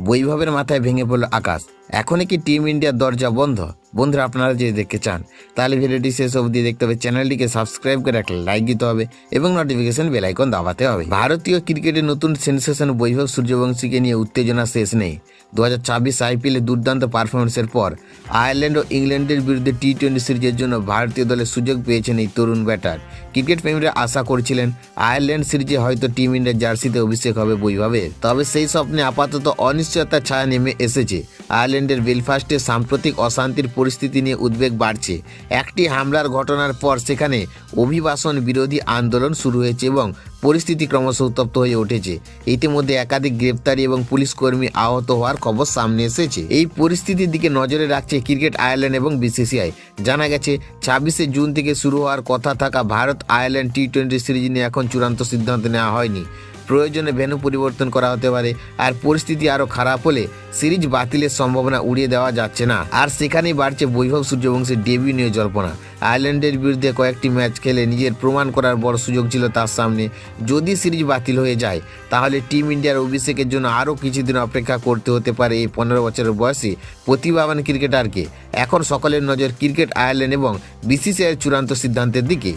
বৈভবের মাথায় ভেঙে পড়ল আকাশ। এখনই কি টিম ইন্ডিয়ার দরজা বন্ধ? বন্ধুরা, আপনারা যদি দেখতে চান তাহলে ভিডিওটি শেষ অবধি দেখতে হবে। চ্যানেলটিকে সাবস্ক্রাইব করে একটা লাইক দিতে হবে এবং নোটিফিকেশন বেল আইকন দাবাতে হবে। ভারতীয় ক্রিকেটের নতুন সেন্সেশন বৈভব সূর্যবংশীকে নিয়ে উত্তেজনা শেষ নেই। 2026 আইপিএলে দুর্দান্ত পারফরমেন্সের পর আয়ারল্যান্ড ও ইংল্যান্ডের বিরুদ্ধে টি-20 সিরিজের জন্য ভারতীয় দলে সুযোগ পেয়েছেন এই তরুণ ব্যাটার। ক্রিকেট প্রেমীরা আশা করছিলেন আয়ারল্যান্ড সিরিজে হয়তো টিম ইন্ডিয়ার জার্সিতে অভিষেক হবে বৈভবের। তবে সেই স্বপ্নে আপাতত অনিশ্চয়তার ছায়া নেমে এসেছে। আয়ারল্যান্ডের বেলফাস্টে সাম্প্রতিক অশান্তির পরিস্থিতি নিয়ে উদ্বেগ বাড়ছে। একটি হামলার ঘটনার পর সেখানে অভিবাসন বিরোধী আন্দোলন শুরু হয়েছে এবং পরিস্থিতি ক্রমশ উত্তপ্ত হয়ে উঠেছে। ইতিমধ্যে একাধিক গ্রেপ্তারি এবং পুলিশ কর্মী আহত হওয়ার খবর সামনে এসেছে। এই পরিস্থিতির দিকে নজরে রাখছে ক্রিকেট আয়ারল্যান্ড এবং বিসিসিআই। জানা গেছে 26শে জুন থেকে শুরু হওয়ার কথা থাকা ভারত আয়ারল্যান্ড টি-20 সিরিজ নিয়ে এখন চূড়ান্ত সিদ্ধান্ত নেওয়া হয়নি। প্রয়োজনে ভেন্যু পরিবর্তন করা হতে পারে, আর পরিস্থিতি আরও খারাপ হলে সিরিজ বাতিলের সম্ভাবনা উড়িয়ে দেওয়া যাচ্ছে না। আর সেখানেই বাড়ছে বৈভব সূর্যবংশীর ডেবিউ নিয়ে জল্পনা। আয়ারল্যান্ডের বিরুদ্ধে কয়েকটি ম্যাচ খেলে নিজের প্রমাণ করার বড় সুযোগ ছিল তার সামনে। যদি সিরিজ বাতিল হয়ে যায় তাহলে টিম ইন্ডিয়ার অভিষেকের জন্য আরও কিছুদিন অপেক্ষা করতে হতে পারে এই 15 বছরের বয়সী প্রতিভাবান ক্রিকেটারকে। এখন সকলের নজর ক্রিকেট আয়ারল্যান্ড এবং বিসিসিআইয়ের চূড়ান্ত সিদ্ধান্তের দিকে।